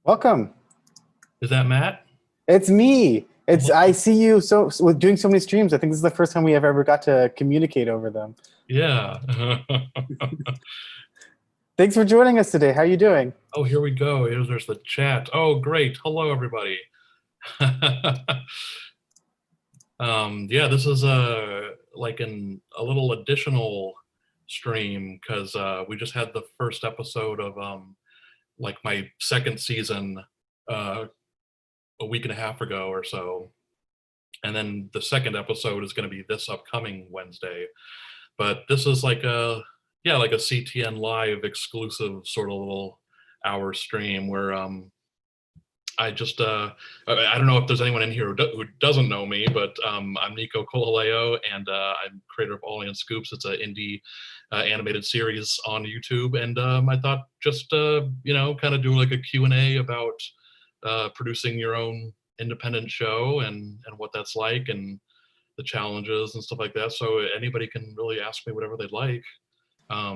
Welcome. Is that Matt? It's me. Hello. I see you with doing so many streams. I think this is the first time we have ever got to communicate over them. Yeah. Thanks for joining us today. How are you doing? Oh, here we go. There's the chat. Oh, great. Hello, everybody. Yeah, this is a little additional stream because we just had the first episode of like my second season a week and a half ago or so. And then the second episode is going to be this upcoming Wednesday. But this is like a CTN live exclusive sort of little hour stream where I just I don't know if there's anyone in here who doesn't know me, but I'm Nico Colaleo, and I'm creator of Ollie and Scoops. It's an indie animated series on YouTube, and I thought just kind of do like a Q&A about producing your own independent show and what that's like and the challenges and stuff like that. So anybody can really ask me whatever they'd like.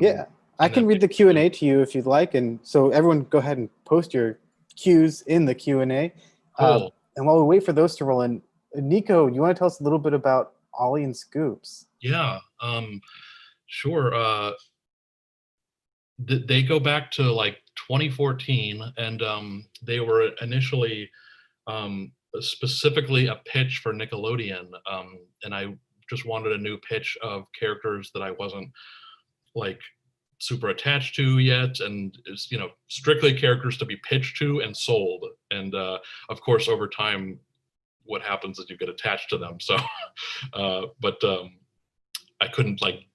Yeah, I can read the Q&A to you if you'd like. And so everyone go ahead and post your Q's in the Q&A. Cool. And while we wait for those to roll in, Nico, you want to tell us a little bit about Ollie and Scoops? Yeah, sure. They go back to like 2014, and they were initially specifically a pitch for Nickelodeon, and I just wanted a new pitch of characters that I wasn't like super attached to yet, and is strictly characters to be pitched to and sold. And of course, over time, what happens is you get attached to them. So, but I couldn't like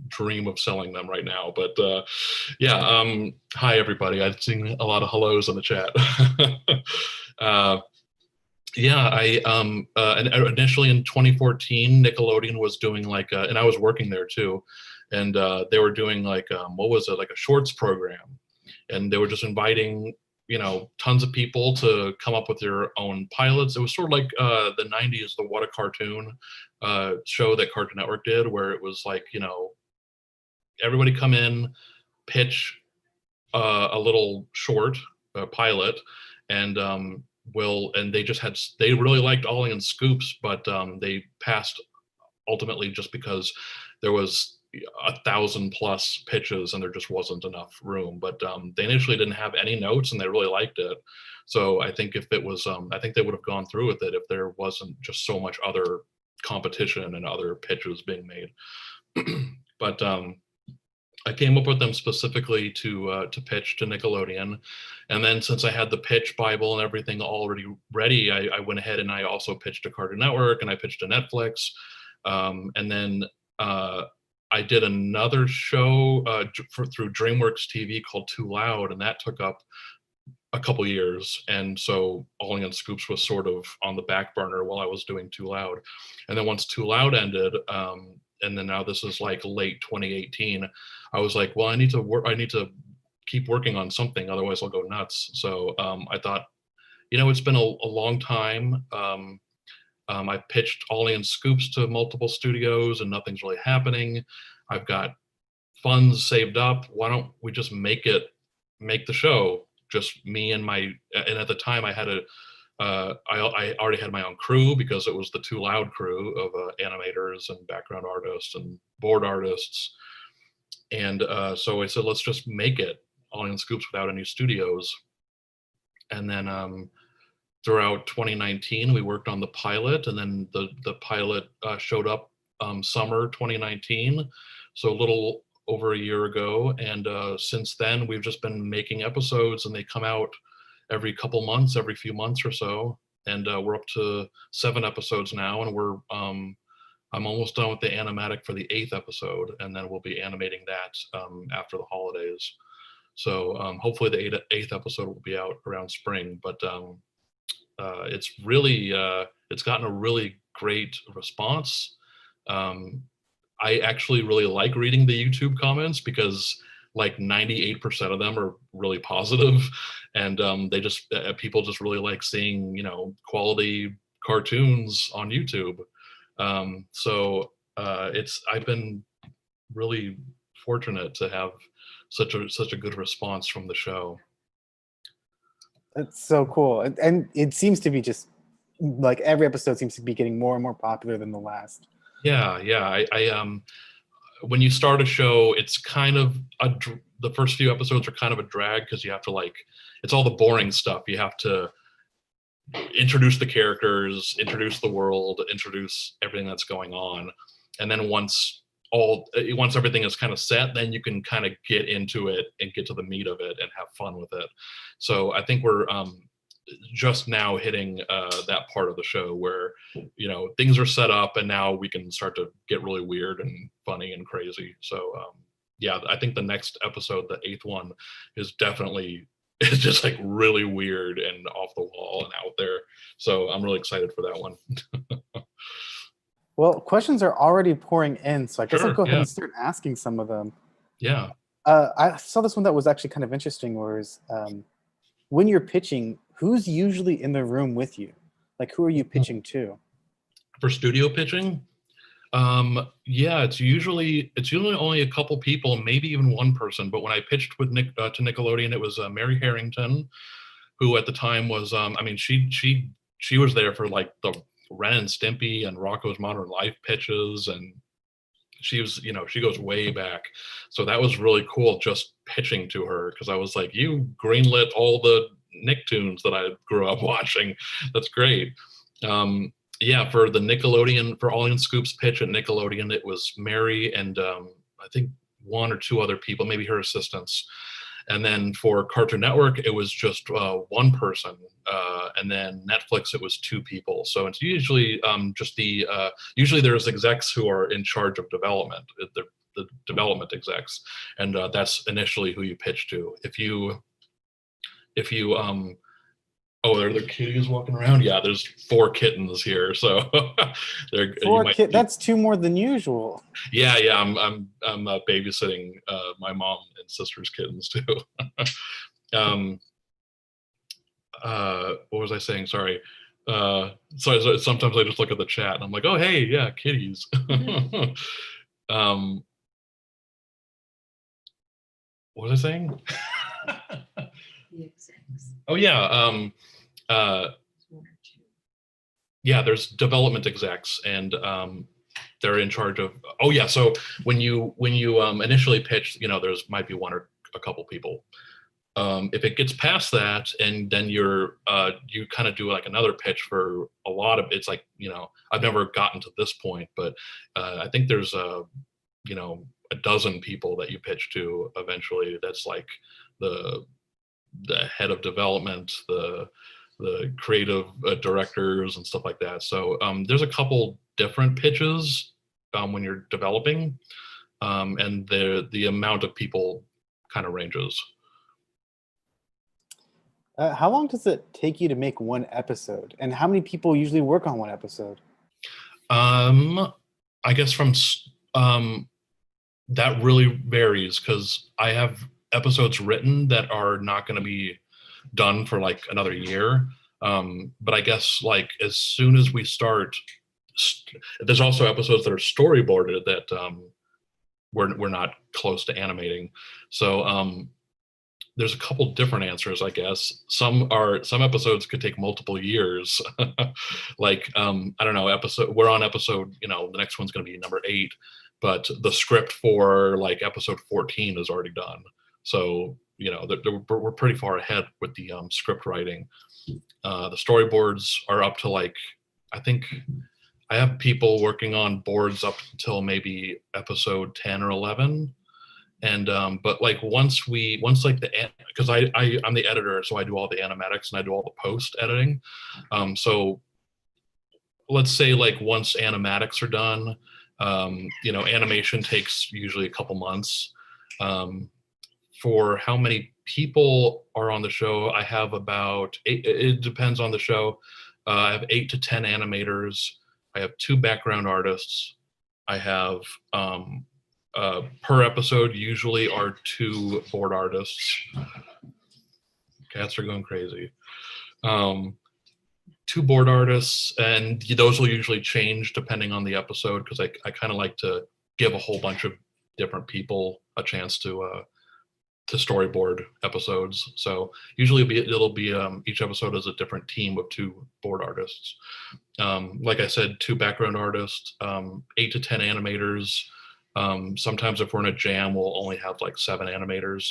dream of selling them right now. But yeah, hi everybody. I've seen a lot of hellos in the chat. Yeah, initially in 2014, Nickelodeon was doing like, and I was working there too, and they were doing like, what was it, like a shorts program, and they were just inviting tons of people to come up with their own pilots. It was sort of like the 90s, the What a Cartoon show that Cartoon Network did, where it was like everybody come in, pitch a little short pilot, and they really liked Ollie and Scoops, but they passed ultimately just because there was 1,000+ pitches and there just wasn't enough room. But they initially didn't have any notes and they really liked it. So I think if it was, I think they would have gone through with it if there wasn't just so much other competition and other pitches being made. But I came up with them specifically to pitch to Nickelodeon, and then since I had the pitch Bible and everything already ready, I went ahead and I also pitched to Cartoon Network and I pitched to Netflix, and then I did another show through DreamWorks TV called Too Loud, and that took up a couple years, and so Ollie and Scoops was sort of on the back burner while I was doing Too Loud. And then once Too Loud ended, and then now this is like late 2018, I was like, well, I need to keep working on something, otherwise I'll go nuts. So I thought, it's been a long time. I pitched Ollie and Scoops to multiple studios and nothing's really happening. I've got funds saved up. Why don't we just make the show? Just me and at the time I had I already had my own crew because it was the Too Loud crew of animators and background artists and board artists. And so I said, let's just make it Ollie and Scoops without any studios. And then throughout 2019, we worked on the pilot, and then the pilot showed up summer 2019, so a little over a year ago. And since then, we've just been making episodes, and they come out every couple months, every few months or so. And we're up to 7 episodes now, and I'm almost done with the animatic for the 8th episode, and then we'll be animating that after the holidays. So hopefully the 8th episode will be out around spring. But it's really it's gotten a really great response. I actually really like reading the YouTube comments because like 98% of them are really positive, and they just people just really like seeing quality cartoons on YouTube. So I've been really fortunate to have such a good response from the show. That's so cool. And it seems to be just like every episode seems to be getting more and more popular than the last. Yeah. When you start a show, it's kind of the first few episodes are kind of a drag because you have to it's all the boring stuff. You have to introduce the characters, introduce the world, introduce everything that's going on. And then once everything is kind of set, then you can kind of get into it and get to the meat of it and have fun with it. So I think we're just now hitting that part of the show where, things are set up and now we can start to get really weird and funny and crazy. So yeah, I think the next episode, the 8th one, is definitely it's just like really weird and off the wall and out there. So I'm really excited for that one. Well, questions are already pouring in, so I guess I'll Sure, go ahead yeah. and start asking some of them. Yeah. I saw this one that was actually kind of interesting, whereas when you're pitching, who's usually in the room with you? Like, who are you pitching to? For studio pitching, yeah, it's usually only a couple people, maybe even one person. But when I pitched with to Nickelodeon, it was Mary Harrington, who at the time was, she was there for like the Ren and Stimpy and Rocko's Modern Life pitches, and she was, she goes way back. So that was really cool just pitching to her, because I was like, you greenlit all the Nicktoons that I grew up watching. That's great. Yeah, for the Nickelodeon, for Ollie and Scoops pitch at Nickelodeon, it was Mary and I think one or two other people, maybe her assistants. And then for Cartoon Network, it was just one person. And then Netflix, it was 2 people. So it's usually usually there's execs who are in charge of development, the development execs. And that's initially who you pitch to. If you oh, there are kitties walking around. Yeah, there's 4 kittens here, so they're 4 kids. That's 2 more than usual. Yeah. I'm babysitting my mom and sister's kittens too. What was I saying? Sorry. So sometimes I just look at the chat and I'm like, oh hey, yeah, kitties. What was I saying? The execs. Oh yeah. Yeah, there's development execs, and they're in charge of. Oh yeah, so when you initially pitch, there's might be one or a couple people. If it gets past that, and then you kind of do like another pitch for a lot of. It's like, I've never gotten to this point, but I think there's a dozen people that you pitch to eventually. That's like the head of development, the creative directors and stuff like that. So there's a couple different pitches when you're developing, and the amount of people kind of ranges. How long does it take you to make one episode, and how many people usually work on one episode? I guess from that really varies, because I have episodes written that are not going to be done for like another year. But I guess like as soon as we start, there's also episodes that are storyboarded that we're not close to animating. So there's a couple different answers, I guess. Some episodes could take multiple years. Like I don't know, we're on episode, the next one's going to be number 8, but the script for like episode 14 is already done. So we're pretty far ahead with the script writing. The storyboards are up to like, I think I have people working on boards up until maybe episode 10 or 11. And but like once like because I'm the editor, so I do all the animatics and I do all the post editing. So let's say like once animatics are done, animation takes usually a couple months. For how many people are on the show, I have about 8. It depends on the show. I have 8 to 10 animators. I have 2 background artists. I have per episode usually are 2 board artists. Cats are going crazy. 2 board artists, and those will usually change depending on the episode, because I kind of like to give a whole bunch of different people a chance to to storyboard episodes. So usually it'll be each episode is a different team of 2 board artists. Like I said, 2 background artists, 8 to 10 animators. Sometimes if we're in a jam, we'll only have like 7 animators.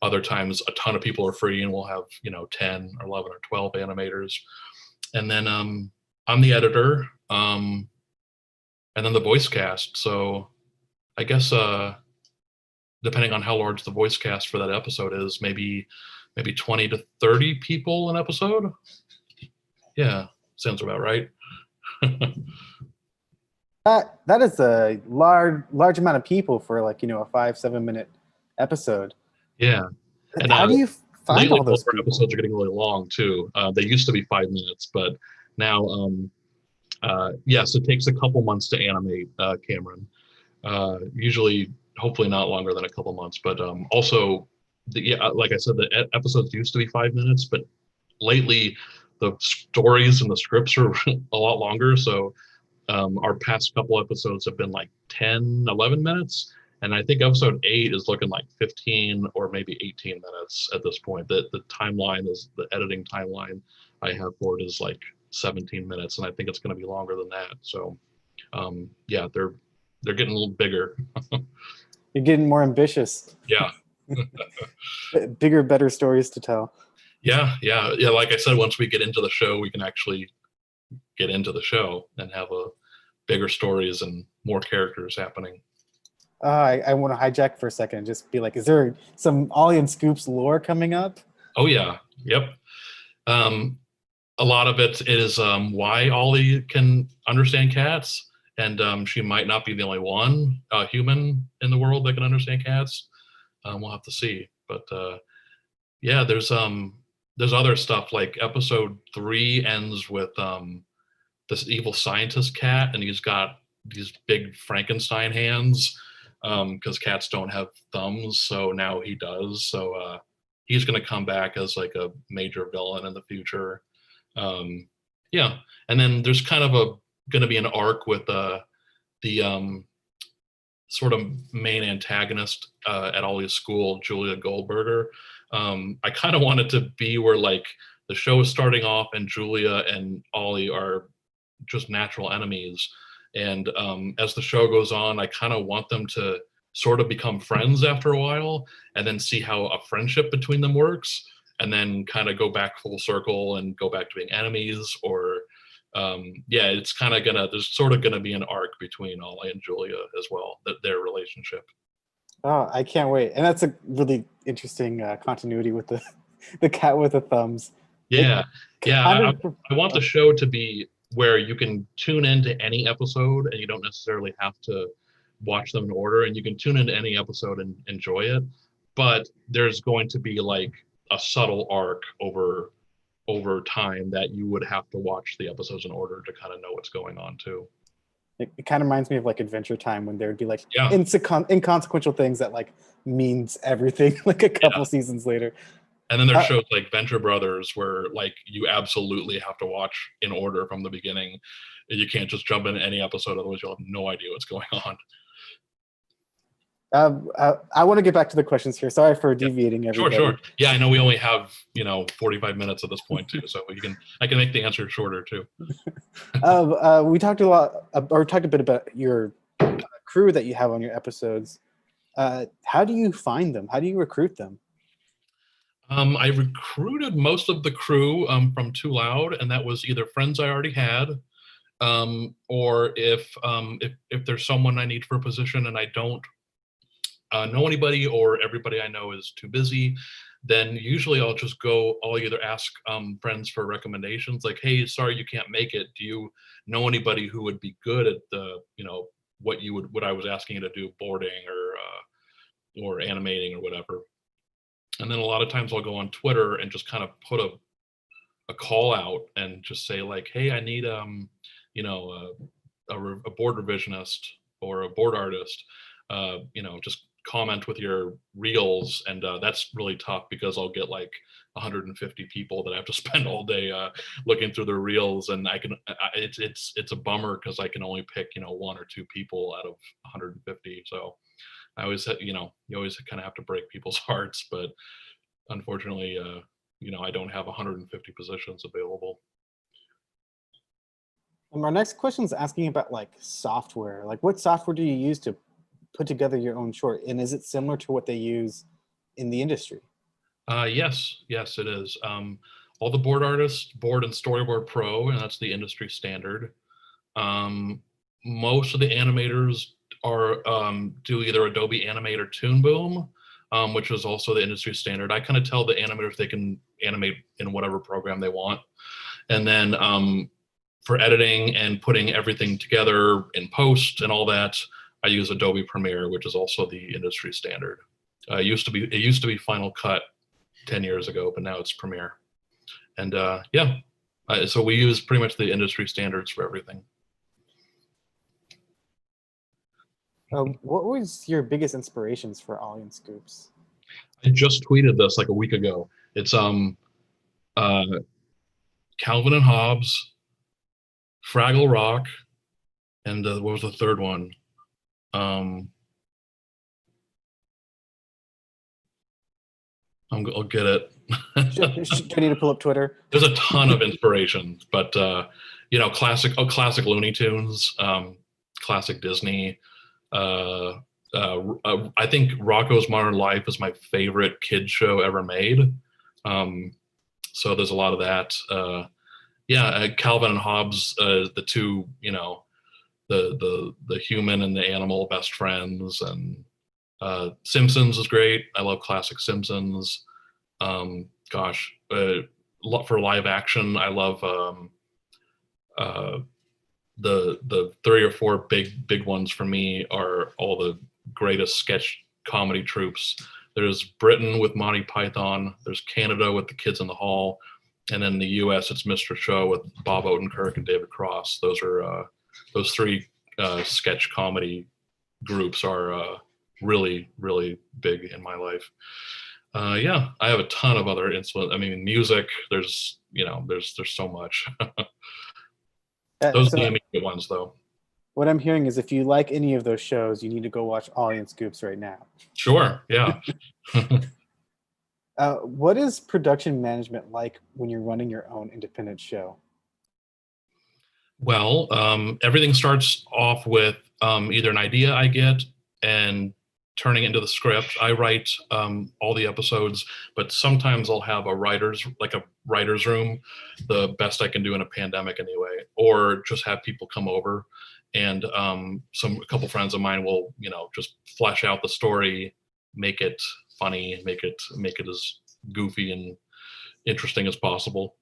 Other times a ton of people are free and we'll have, 10 or 11 or 12 animators. And then I'm the editor, and then the voice cast. So I guess depending on how large the voice cast for that episode is, maybe 20 to 30 people an episode. Yeah, sounds about right. That is a large amount of people for like, a 5-7 minute episode. Yeah. And how do you find lately, all those our people? episodes are getting really long too. They used to be 5 minutes, but now, yes, it takes a couple months to animate, Cameron. Usually, hopefully not longer than a couple months, but also, like I said, the episodes used to be 5 minutes, but lately the stories and the scripts are a lot longer. So our past couple episodes have been like 10, 11 minutes. And I think episode 8 is looking like 15 or maybe 18 minutes at this point. The editing timeline I have for it is like 17 minutes, and I think it's going to be longer than that. So yeah, they're getting a little bigger. You're getting more ambitious. Yeah. Bigger, better stories to tell. Yeah. Like I said, once we get into the show, we can actually get into the show and have a bigger stories and more characters happening. I want to hijack for a second and just be like, is there some Ollie and Scoops lore coming up? Oh yeah. Yep. A lot of it is why Ollie can understand cats, and she might not be the only one human in the world that can understand cats. We'll have to see, but yeah, there's other stuff. Like episode 3 ends with this evil scientist cat, and he's got these big Frankenstein hands because cats don't have thumbs, so now he does. So he's going to come back as like a major villain in the future. Yeah, and then there's kind of going to be an arc with the sort of main antagonist at Ollie's school, Julia Goldberger. I kind of want it to be where like the show is starting off and Julia and Ollie are just natural enemies. And as the show goes on, I kind of want them to sort of become friends after a while and then see how a friendship between them works, and then kind of go back full circle and go back to being enemies. Or yeah, it's kind of there's sort of gonna be an arc between Ollie and Julia as well, their relationship. Oh, I can't wait. And that's a really interesting continuity with the cat with the thumbs. Yeah. Kind of- I want the show to be where you can tune into any episode and you don't necessarily have to watch them in order, and you can tune into any episode and enjoy it. But there's going to be like a subtle arc over time that you would have to watch the episodes in order to kind of know what's going on too. It kind of reminds me of like Adventure Time, when there would be like Yeah. inconsequential things that like means everything like a couple seasons later. And then there's shows like Venture Brothers where like you absolutely have to watch in order from the beginning. You can't just jump into any episode, otherwise you'll have no idea what's going on. I want to get back to the questions here. Sorry for deviating everybody. Sure. Yeah, I know we only have 45 minutes at this point too, so I can make the answer shorter too. We talked a bit about your crew that you have on your episodes. How do you find them? How do you recruit them? I recruited most of the crew from Too Loud, and that was either friends I already had, or if there's someone I need for a position and I don't know anybody, or everybody I know is too busy, then usually I'll either ask friends for recommendations, like, hey, sorry you can't make it. Do you know anybody who would be good at the what I was asking you to do, boarding or animating or whatever. And then a lot of times I'll go on Twitter and just kind of put a call out and just say like, hey, I need a board revisionist or a board artist. Just comment with your reels, and that's really tough because I'll get like 150 people that I have to spend all day looking through their reels, and it's a bummer because I can only pick 1 or 2 people out of 150. So I always, you always kind of have to break people's hearts, but unfortunately, I don't have 150 positions available. Our next question is asking about like software. Like, what software do you use to put together your own short, and is it similar to what they use in the industry? Yes, it is. All the board artists board in Storyboard Pro, and that's the industry standard. Most of the animators are do either Adobe Animate or Toon Boom, which is also the industry standard. I kind of tell the animators they can animate in whatever program they want, and then for editing and putting everything together in post and all that, I use Adobe Premiere, which is also the industry standard. It used to be Final Cut 10 years ago, but now it's Premiere. And so we use pretty much the industry standards for everything. What was your biggest inspirations for Ollie and Scoops? I just tweeted this like a week ago. It's Calvin and Hobbes, Fraggle Rock, and what was the third one? I'll get it. Do I need to pull up Twitter? There's a ton of inspirations, but classic Looney Tunes, classic Disney. I think Rocko's Modern Life is my favorite kids show ever made. So there's a lot of that. Calvin and Hobbes, the two, the human and the animal best friends, and Simpsons is great. I love classic Simpsons. For live action, I love the 3 or 4 big ones for me are all the greatest sketch comedy troupes. There's Britain with Monty Python. There's Canada with the Kids in the Hall, and then the U.S. it's Mr. Show with Bob Odenkirk and David Cross. Those are those 3 sketch comedy groups are really, really big in my life. I have a ton of other influence. I mean, music. There's so much. Those are the immediate ones, though. What I'm hearing is if you like any of those shows, you need to go watch Ollie and Scoops right now. Sure. Yeah. What is production management like when you're running your own independent show? Well, everything starts off with either an idea I get and turning into the script. I write all the episodes, but sometimes I'll have a writer's room, the best I can do in a pandemic anyway, or just have people come over, and a couple friends of mine will just flesh out the story, make it funny, make it as goofy and interesting as possible.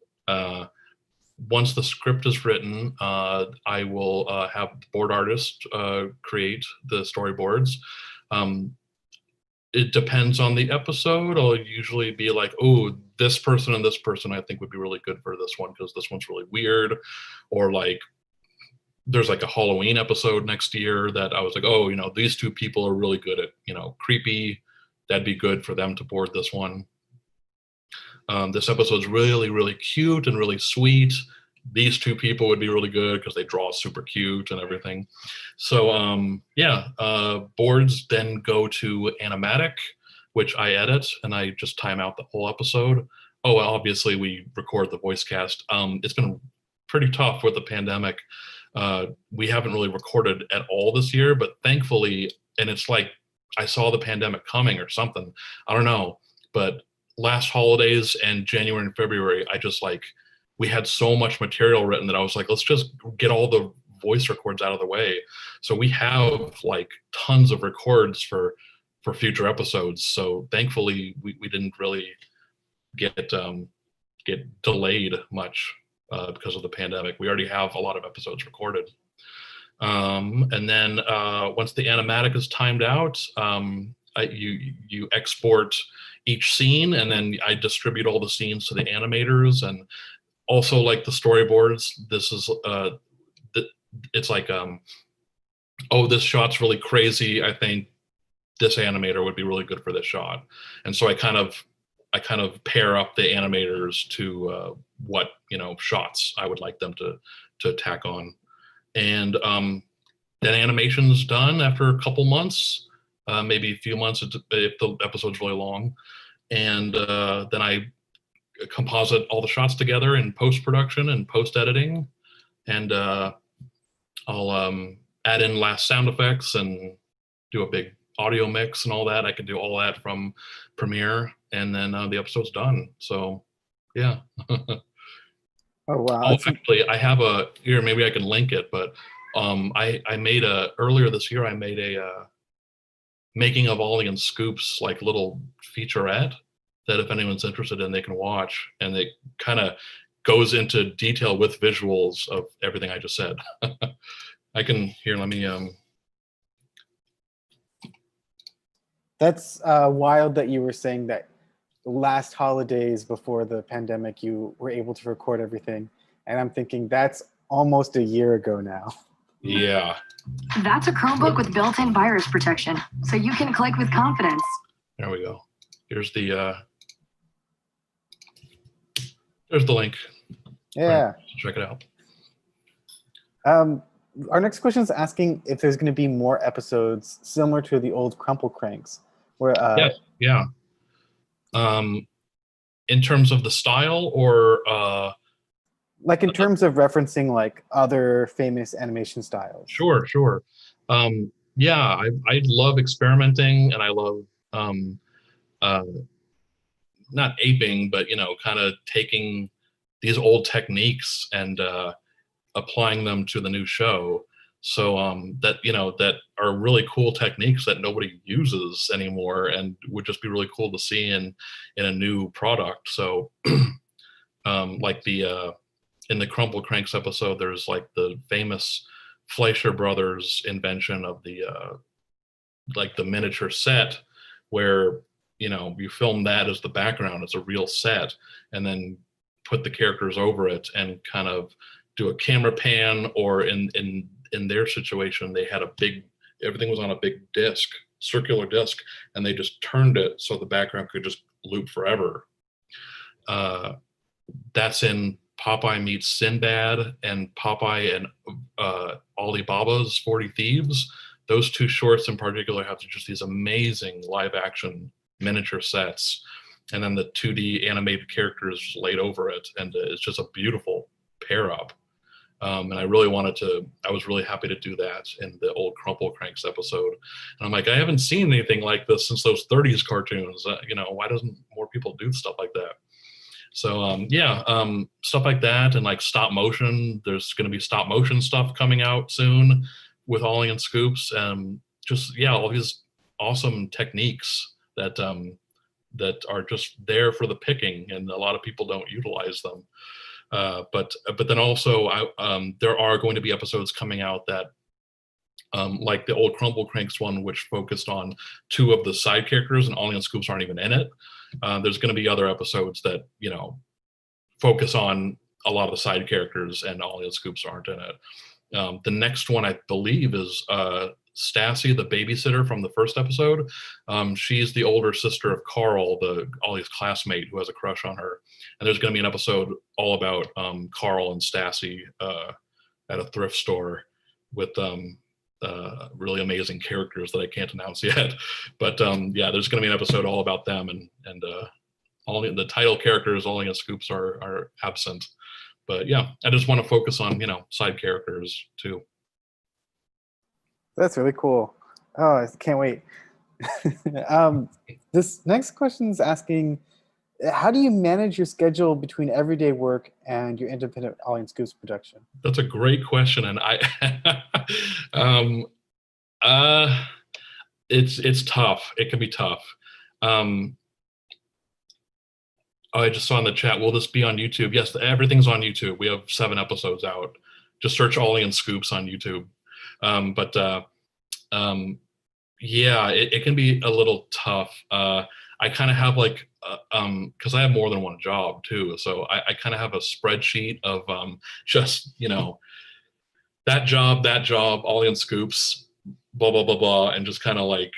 Once the script is written, I will have the board artist create the storyboards. It depends on the episode. I'll usually be like, oh, this person and this person I think would be really good for this one because this one's really weird. Or like, there's like a Halloween episode next year that I was like, oh, these 2 people are really good at, creepy. That'd be good for them to board this one. This episode's really, really cute and really sweet. These 2 people would be really good because they draw super cute and everything. So boards then go to Animatic, which I edit, and I just time out the whole episode. Oh, well, obviously we record the voice cast. It's been pretty tough with the pandemic. We haven't really recorded at all this year, but thankfully, and it's like I saw the pandemic coming or something. I don't know, but last holidays and January and February, we had so much material written that I was like, let's just get all the voice records out of the way. So we have like tons of records for future episodes. So thankfully we didn't really get delayed much because of the pandemic. We already have a lot of episodes recorded. And then once the animatic is timed out, you export each scene, and then I distribute all the scenes to the animators, and also like the storyboards. This is it's like oh, this shot's really crazy. I think this animator would be really good for this shot, and so I kind of pair up the animators to what shots I would like them to tack on, and then animation's done after a couple months. maybe a few months if the episode's really long. And then I composite all the shots together in post-production and post-editing. And I'll add in last sound effects and do a big audio mix and all that. I can do all that from Premiere, and then the episode's done. So, yeah. Oh wow! Oh, actually, I have here. Maybe I can link it. But I made earlier this year. I made a making of Ollie and Scoops like little featurette that if anyone's interested in, they can watch, and it kind of goes into detail with visuals of everything I just said. I can here. Let me. That's wild that you were saying that the last holidays before the pandemic, you were able to record everything. And I'm thinking that's almost a year ago now. Yeah. That's a Chromebook with built-in virus protection, so you can click with confidence. There we go. Here's the there's the link. Yeah. Check it out. Our next question is asking if there's going to be more episodes similar to the old Crumple cranks, where Yes, yeah. In terms of the style, or like in terms of referencing like other famous animation styles. Sure. Yeah, I love experimenting, and I love not aping, but kind of taking these old techniques and applying them to the new show. So that that are really cool techniques that nobody uses anymore, and would just be really cool to see in a new product. So like in the Crumple Cranks episode, there's like the famous Fleischer Brothers invention of the like the miniature set, where you film that as the background. It's a real set, and then put the characters over it and kind of do a camera pan, or in their situation, they had everything was on a big disc, circular disc, and they just turned it so the background could just loop forever. That's in Popeye Meets Sinbad and Popeye and Alibaba's 40 Thieves. Those two shorts in particular have just these amazing live action miniature sets, and then the 2D animated characters laid over it, and it's just a beautiful pair up. And I was really happy to do that in the old Crumple Cranks episode. And I'm like, I haven't seen anything like this since those 30s cartoons. Why doesn't more people do stuff like that? So stuff like that, and like stop motion. There's going to be stop motion stuff coming out soon with Ollie and Scoops, and all these awesome techniques that that are just there for the picking, and a lot of people don't utilize them. But then also, there are going to be episodes coming out that, like the old Crumple Cranks one, which focused on two of the side characters, and Ollie and Scoops aren't even in it. There's going to be other episodes that focus on a lot of the side characters, and Ollie and Scoops aren't in it. The next one, I believe, is Stassi, the babysitter from the first episode. She's the older sister of Carl, Ollie's classmate, who has a crush on her. And there's going to be an episode all about Carl and Stassi at a thrift store with really amazing characters that I can't announce yet. But there's going to be an episode all about them, and all the title characters, Ollie and Scoops, are absent. But yeah, I just want to focus on side characters too. That's really cool. Oh, I can't wait. This next question is asking, how do you manage your schedule between everyday work and your independent Ollie and Scoops production? That's a great question, and it's tough. It can be tough. I just saw in the chat, will this be on YouTube? Yes, everything's on YouTube. We have 7 episodes out. Just search Ollie and Scoops on YouTube. It can be a little tough. I kind of have like, because I have more than one job too. So I kind of have a spreadsheet of just, that job, Ollie and Scoops, blah, blah, blah, blah. And just kind of like,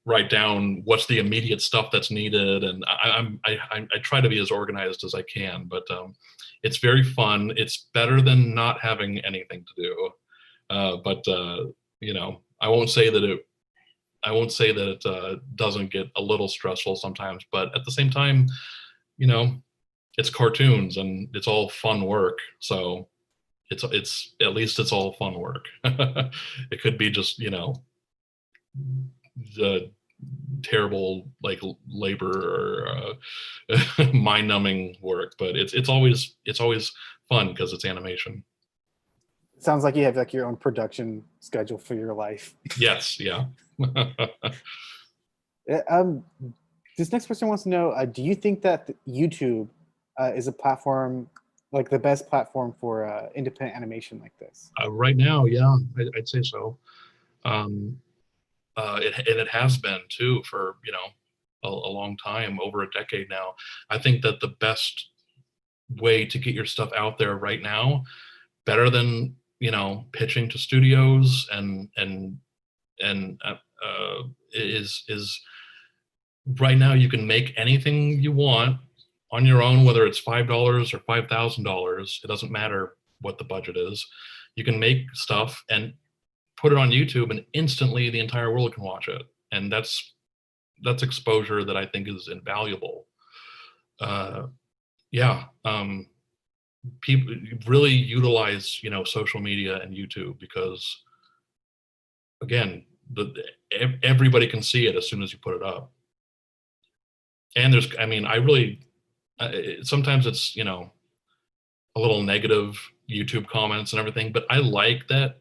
write down what's the immediate stuff that's needed. And I try to be as organized as I can, but it's very fun. It's better than not having anything to do. I won't say that I won't say that it doesn't get a little stressful sometimes, but at the same time, you know, it's cartoons and it's all fun work. So it's at least it's all fun work. It could be just, you know, the terrible like labor or mind-numbing work, but it's always fun because it's animation. Sounds like you have like your own production schedule for your life. Yes, yeah. This next person wants to know, do you think that YouTube is a platform, like the best platform for independent animation like this? Right now, yeah, I'd say so. It has been too for, you know, a long time, over a decade now. I think that the best way to get your stuff out there right now, better than, you know, pitching to studios and is right now you can make anything you want on your own, whether it's $5 or $5,000. It doesn't matter what the budget is. You can make stuff and put it on YouTube, and instantly the entire world can watch it. And that's exposure that I think is invaluable. People really utilize, you know, social media and YouTube because, again, everybody can see it as soon as you put it up. And there's, I mean, I really, sometimes it's, you know, a little negative YouTube comments and everything, but I like that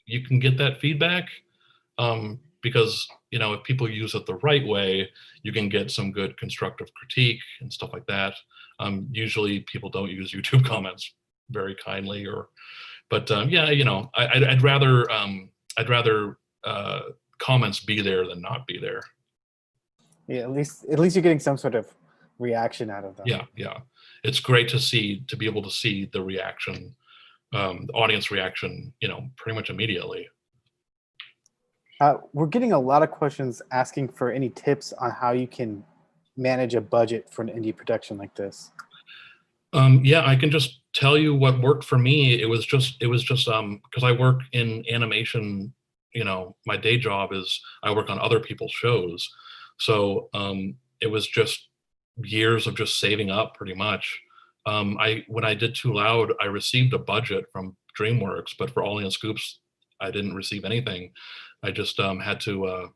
you can get that feedback because, you know, if people use it the right way, you can get some good constructive critique and stuff like that. Usually people don't use YouTube comments very kindly, but yeah, you know, I'd rather comments be there than not be there. Yeah, at least you're getting some sort of reaction out of them. Yeah. It's great to be able to see the reaction, the audience reaction, you know, pretty much immediately. We're getting a lot of questions asking for any tips on how you can manage a budget for an indie production like this. Yeah, I can just tell you what worked for me. It was just because I work in animation, you know, my day job is I work on other people's shows. So it was just years of just saving up pretty much. When I did Too Loud, I received a budget from DreamWorks, but for Ollie and Scoops, I didn't receive anything. I just had to,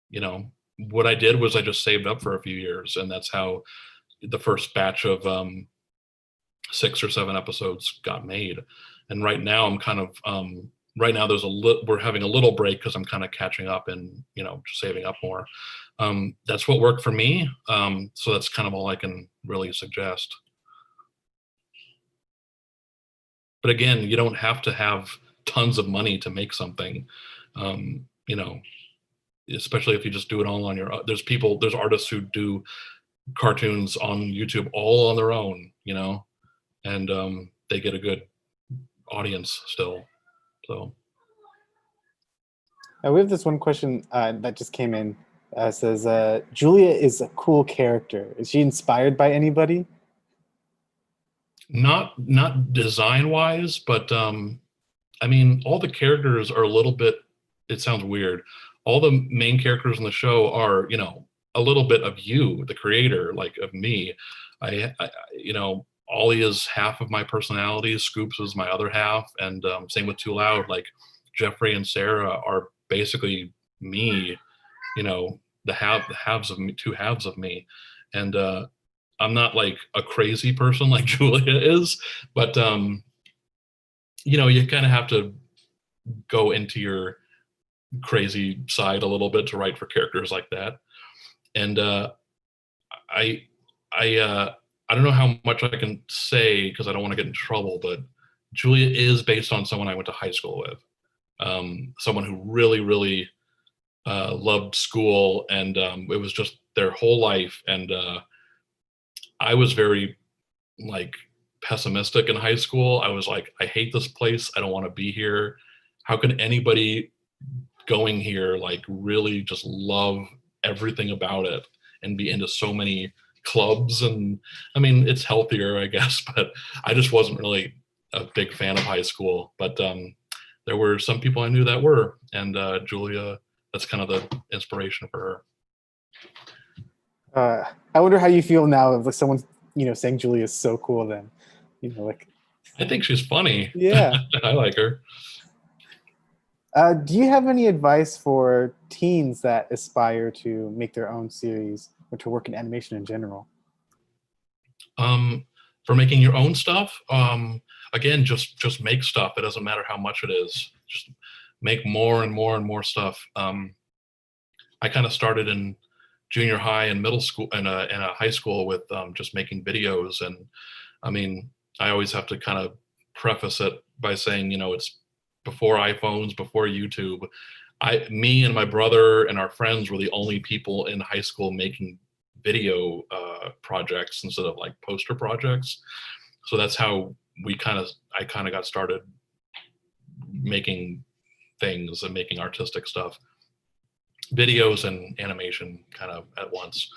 you know, what I did was I just saved up for a few years, and that's how the first batch of 6 or 7 episodes got made. And right now I'm kind of right now we're having a little break because I'm kind of catching up and, you know, just saving up more. That's what worked for me. So that's kind of all I can really suggest. But again, you don't have to have tons of money to make something, you know, especially if you just do it all on your own. There's artists who do cartoons on YouTube all on their own, you know, and they get a good audience still. So we have this one question that just came in. Says, Julia is a cool character. Is she inspired by anybody? Not design wise, but I mean, all the characters are a little bit, it sounds weird. All the main characters in the show are, you know, a little bit of you, the creator, like of me. I you know, Ollie is half of my personality, Scoops is my other half, and same with Too Loud. Like Jeffrey and Sarah are basically me, you know, the halves of me, 2 halves of me. And I'm not like a crazy person like Julia is, but you know, you kind of have to go into your crazy side a little bit to write for characters like that. And I don't know how much I can say because I don't want to get in trouble, but Julia is based on someone I went to high school with, someone who really loved school, and it was just their whole life. And I was very like pessimistic in high school. I was like, I hate this place. I don't want to be here. How can anybody going here like really just love everything about it and be into so many clubs? And I mean, it's healthier, I guess, but I just wasn't really a big fan of high school. But there were some people I knew that were, and Julia, that's kind of the inspiration for her. I wonder how you feel now if like someone saying Julie is so cool. Then like. I think she's funny. Yeah. I like her. Do you have any advice for teens that aspire to make their own series or to work in animation in general? For making your own stuff, again, just make stuff. It doesn't matter how much it is. Just make more and more and more stuff. I kind of started in junior high and middle school and a high school with just making videos. And I mean, I always have to kind of preface it by saying, it's before iPhones, before YouTube. Me and my brother and our friends were the only people in high school making video projects instead of like poster projects. So that's how I kind of got started making things and making artistic stuff, videos and animation kind of at once.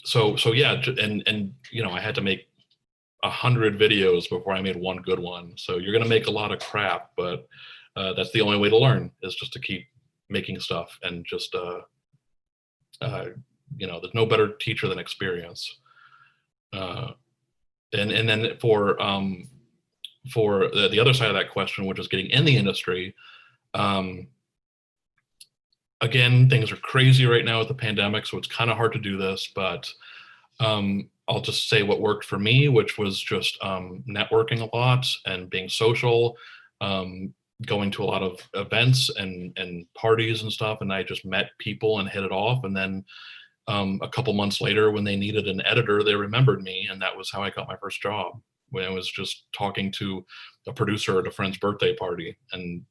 So yeah, and I had to make 100 videos before I made one good one. So you're gonna make a lot of crap, but that's the only way to learn, is just to keep making stuff and just there's no better teacher than experience. And then for the other side of that question, which is getting in the industry, again, things are crazy right now with the pandemic, so it's kind of hard to do this, but I'll just say what worked for me, which was just networking a lot and being social, going to a lot of events and parties and stuff, and I just met people and hit it off. And then a couple months later, when they needed an editor, they remembered me, and that was how I got my first job. When I was just talking to a producer at a friend's birthday party, and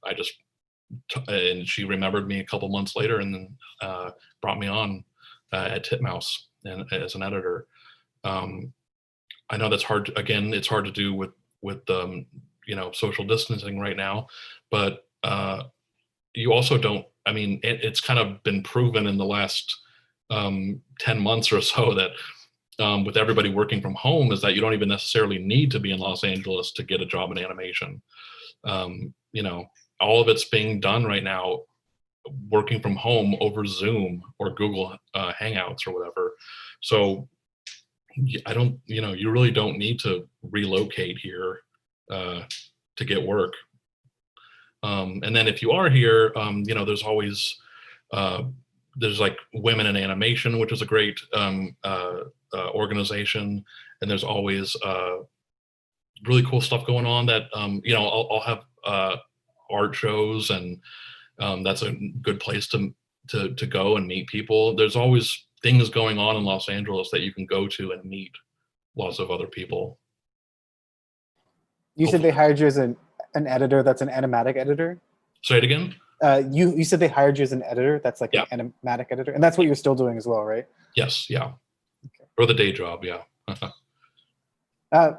and she remembered me a couple months later, and then brought me on at Titmouse and as an editor. I know that's hard. Again, it's hard to do with social distancing right now, but you also don't. I mean, it's kind of been proven in the last 10 months or so that with everybody working from home, is that you don't even necessarily need to be in Los Angeles to get a job in animation. All of it's being done right now working from home over Zoom or Google Hangouts or whatever. So you really don't need to relocate here to get work. And then if you are here, there's always, there's like Women in Animation, which is a great organization. And there's always really cool stuff going on that, I'll have art shows, and that's a good place to go and meet people. There's always things going on in Los Angeles that you can go to and meet lots of other people. You said they hired you as an editor that's an animatic editor? Say it again? You said they hired you as an editor that's like an animatic editor, and that's what you're still doing as well, right? Yes, yeah. Okay. Or the day job, yeah.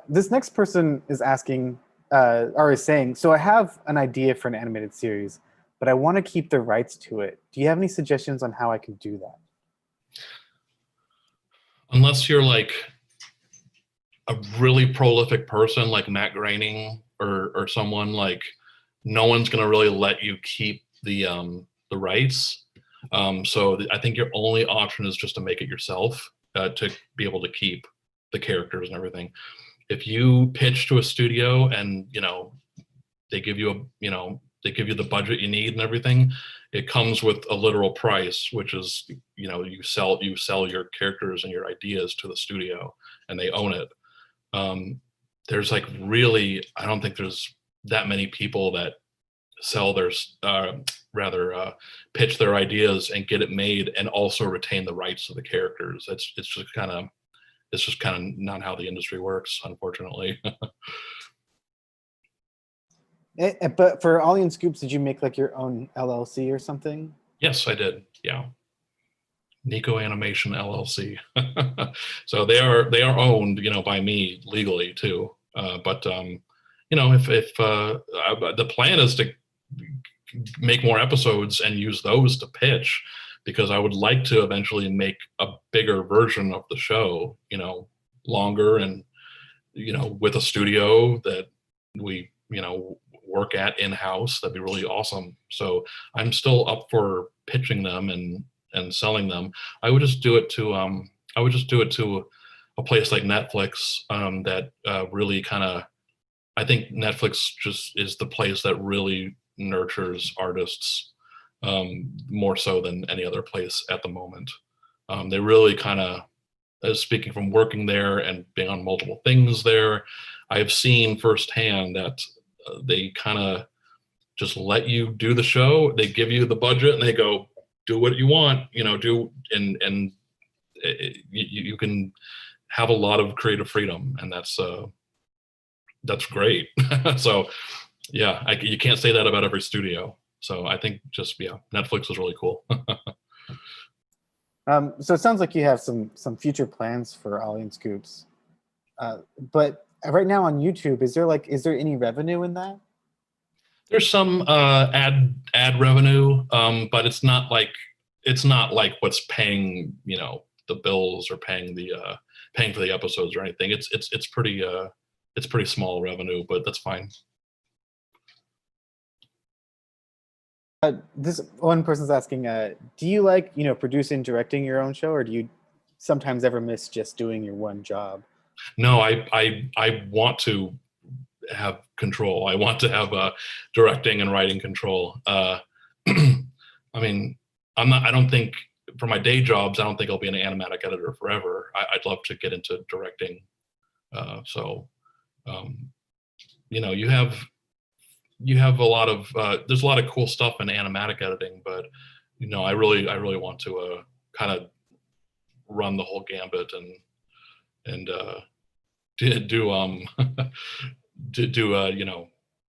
This next person is asking, or is saying, so I have an idea for an animated series, but I want to keep the rights to it. Do you have any suggestions on how I can do that? Unless you're like a really prolific person like Matt Groening or someone, like, no one's going to really let you keep the rights. So I think your only option is just to make it yourself, to be able to keep the characters and everything. If you pitch to a studio and they give you the budget you need and everything, it comes with a literal price, which is you sell your characters and your ideas to the studio, and they own it. There's like really, I don't think there's that many people that sell their pitch their ideas and get it made and also retain the rights to the characters. It's just kind of not how the industry works, unfortunately. But for Ollie and Scoops, did you make like your own LLC or something? Yes, I did. Yeah. Nico Animation LLC. So they are owned, by me legally too. But if the plan is to make more episodes and use those to pitch, because I would like to eventually make a bigger version of the show, longer and, with a studio that we, work at in-house, that'd be really awesome. So I'm still up for pitching them and selling them. I would just do it to a place like Netflix, that really kind of, I think Netflix just is the place that really nurtures artists, more so than any other place at the moment. They really kind of, speaking from working there and being on multiple things there, I've seen firsthand that they kind of just let you do the show. They give you the budget and they go, do what you want, do, and you can have a lot of creative freedom, and that's great. So yeah, you can't say that about every studio. So I think just, yeah, Netflix is really cool. So it sounds like you have some future plans for Ollie and Scoops, but right now on YouTube, is there any revenue in that? There's some ad revenue, but it's not like what's paying the bills or paying for the episodes or anything. It's pretty small revenue, but that's fine. This one person's asking, do you like producing, directing your own show, or do you sometimes ever miss just doing your one job? No, I want to have control. I want to have directing and writing control. I mean, I don't think, for my day jobs, I don't think I'll be an animatic editor forever. I'd love to get into directing. You have a lot of there's a lot of cool stuff in animatic editing, but I really want to kind of run the whole gambit and do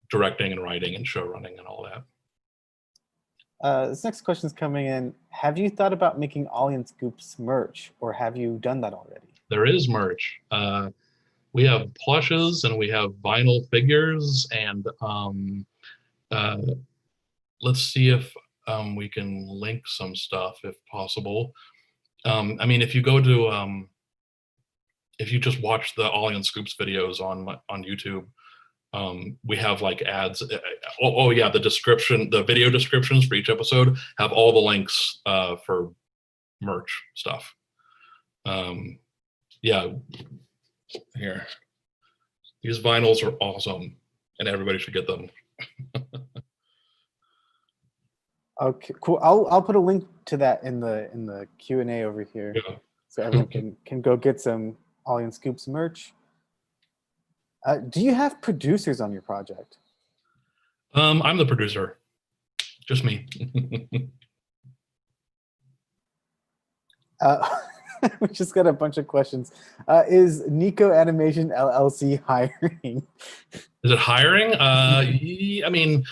directing and writing and show running and all that. This next question is coming in. Have you thought about making Ollie and Scoops merch, or have you done that already? There is merch. We have plushes and we have vinyl figures, and let's see if we can link some stuff if possible. I mean, if you go to if you just watch the Ollie and Scoops videos on YouTube, we have like ads. Oh yeah, the video descriptions for each episode have all the links for merch stuff. Yeah, here. These vinyls are awesome, and everybody should get them. Okay, cool. I'll put a link to that in the Q&A over here, Yeah. so everyone can go get some Ollie and Scoops merch. Do you have producers on your project? I'm the producer. Just me. We just got a bunch of questions. Is Nico Animation LLC hiring? Is it hiring? I mean,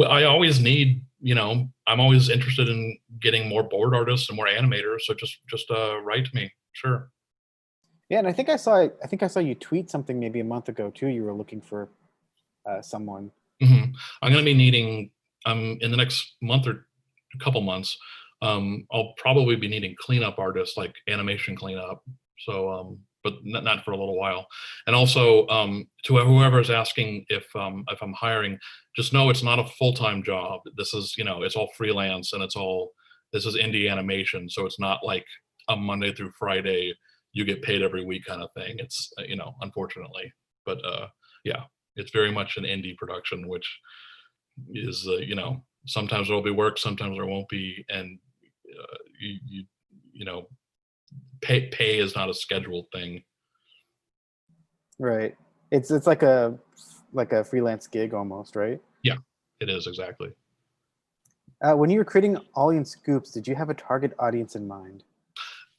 I always need, I'm always interested in getting more board artists and more animators. So just write to me. Sure. Yeah, and I think I saw you tweet something maybe a month ago too. You were looking for someone. Mm-hmm. I'm going to be needing, in the next month or a couple months, I'll probably be needing cleanup artists, like animation cleanup. So, but not for a little while. And also, to whoever's asking if I'm hiring, just know it's not a full-time job. This is, it's all freelance, and this is indie animation. So it's not like a Monday through Friday, you get paid every week kind of thing. It's, unfortunately, but yeah, it's very much an indie production, which is, sometimes there'll be work, sometimes there won't be. And pay is not a scheduled thing. Right. It's like a freelance gig almost, right? Yeah, it is, exactly. When you were creating Ollie and Scoops, did you have a target audience in mind?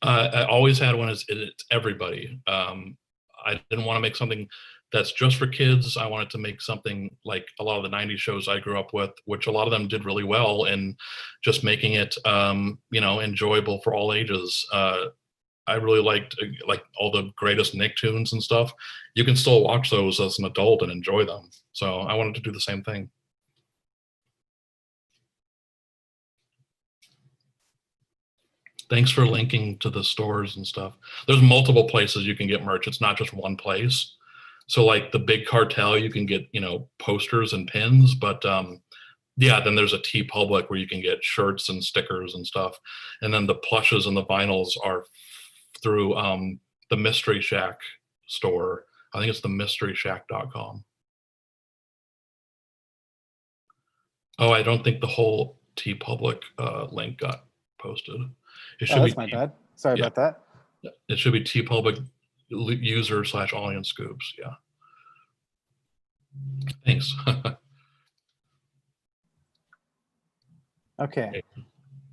I always had one. It's everybody. I didn't want to make something that's just for kids. I wanted to make something like a lot of the 90s shows I grew up with, which a lot of them did really well, and just making it, enjoyable for all ages. I really liked like all the greatest Nicktoons and stuff. You can still watch those as an adult and enjoy them. So I wanted to do the same thing. Thanks for linking to the stores and stuff. There's multiple places you can get merch. It's not just one place. So like the big cartel, you can get, posters and pins, but yeah, then there's a T Public where you can get shirts and stickers and stuff. And then the plushes and the vinyls are through the Mystery Shack store. I think it's the mysteryshack.com. Oh, I don't think the whole T Public link got posted. It should Oh, that's be my bad. Sorry yeah. about that. It should be T Public user / Ollie and Scoops. Yeah. Thanks. Okay.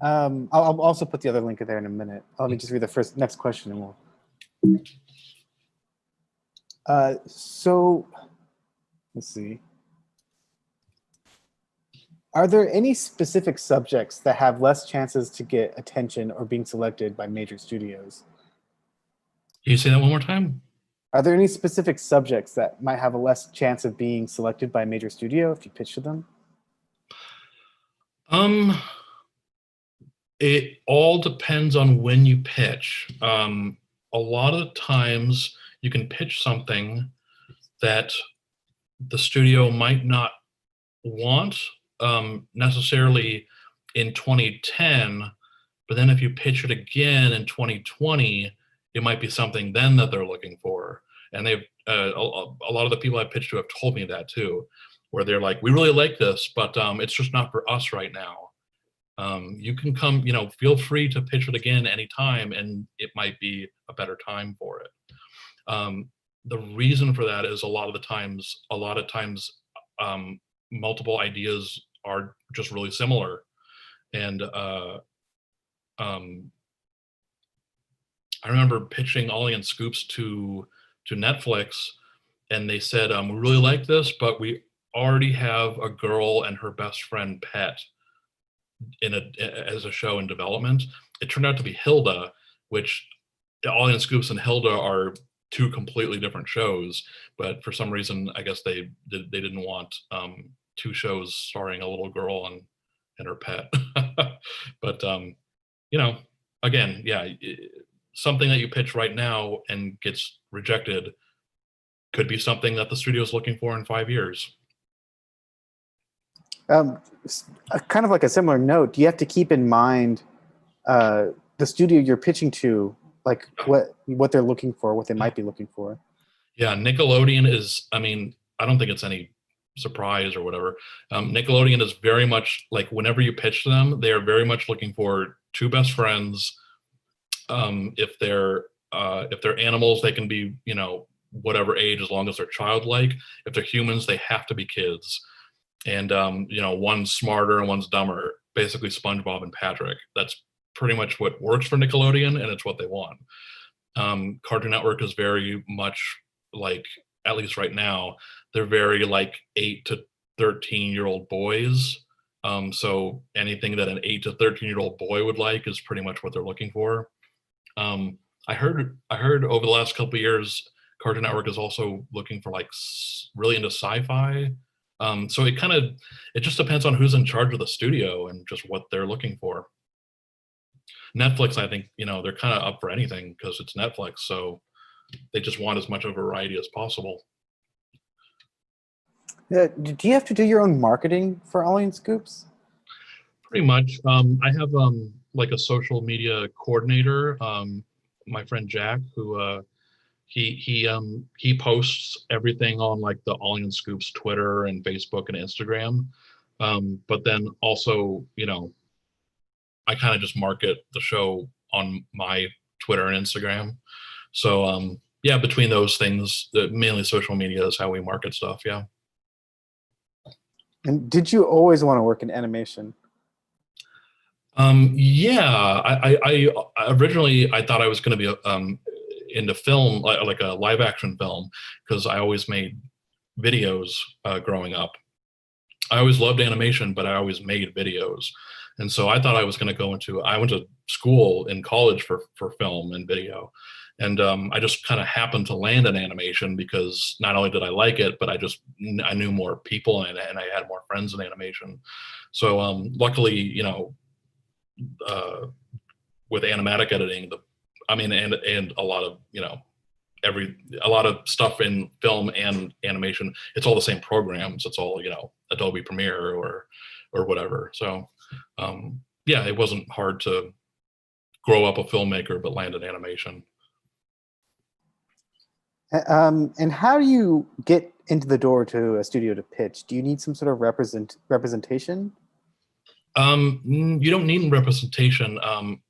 I'll also put the other link in there in a minute. Let me just read the next question and we'll. So, let's see. Are there any specific subjects that have less chances to get attention or being selected by major studios? Can you say that one more time? Are there any specific subjects that might have a less chance of being selected by a major studio if you pitch to them? It all depends on when you pitch. A lot of the times you can pitch something that the studio might not want necessarily in 2010, but then if you pitch it again in 2020, it might be something then that they're looking for. And they've a lot of the people I pitched to have told me that too, where they're like, we really like this, but it's just not for us right now. You can come, feel free to pitch it again anytime, and it might be a better time for it. The reason for that is a lot of times, multiple ideas are just really similar. And I remember pitching Ollie and Scoops to Netflix, and they said, we really like this, but we already have a girl and her best friend pet as a show in development. It turned out to be Hilda, which Ollie and Scoops and Hilda are two completely different shows, but for some reason, I guess they didn't want two shows starring a little girl and her pet. But again, yeah, something that you pitch right now and gets rejected could be something that the studio is looking for in 5 years. Kind of like a similar note, do you have to keep in mind the studio you're pitching to, like what they're looking for, what they might be looking for? Yeah, Nickelodeon is, I don't think it's any surprise or whatever. Nickelodeon is very much like, whenever you pitch to them, they are very much looking for two best friends. If they're animals, they can be, whatever age, as long as they're childlike. If they're humans, they have to be kids. And one's smarter and one's dumber, basically SpongeBob and Patrick. That's pretty much what works for Nickelodeon, and it's what they want. Cartoon Network is very much like, at least right now, they're very like 8 to 13-year-old boys. So anything that an 8 to 13-year-old boy would like is pretty much what they're looking for. I heard over the last couple of years, Cartoon Network is also looking for like really into sci-fi. So it just depends on who's in charge of the studio and just what they're looking for. Netflix, I think, they're kind of up for anything because it's Netflix, so they just want as much of a variety as possible. Do you have to do your own marketing for Ollie and Scoops? Pretty much. I have like a social media coordinator, my friend Jack, who he posts everything on like the Ollie and Scoops Twitter and Facebook and Instagram. But then also, I kind of just market the show on my Twitter and Instagram. So yeah, between those things, mainly social media is how we market stuff. Yeah. And did you always want to work in animation? Yeah, I originally I thought I was going to be into film, like a live action film, because I always made videos growing up. I always loved animation, but I always made videos. And so I thought I was going to I went to school in college for film and video. And I just kind of happened to land in animation because not only did I like it, but I knew more people in it, and I had more friends in animation. So luckily, with animatic editing, and a lot of, a lot of stuff in film and animation, it's all the same programs. It's all, Adobe Premiere or whatever. So yeah, it wasn't hard to grow up a filmmaker but land in animation. And how do you get into the door to a studio to pitch? Do you need some sort of representation? You don't need representation.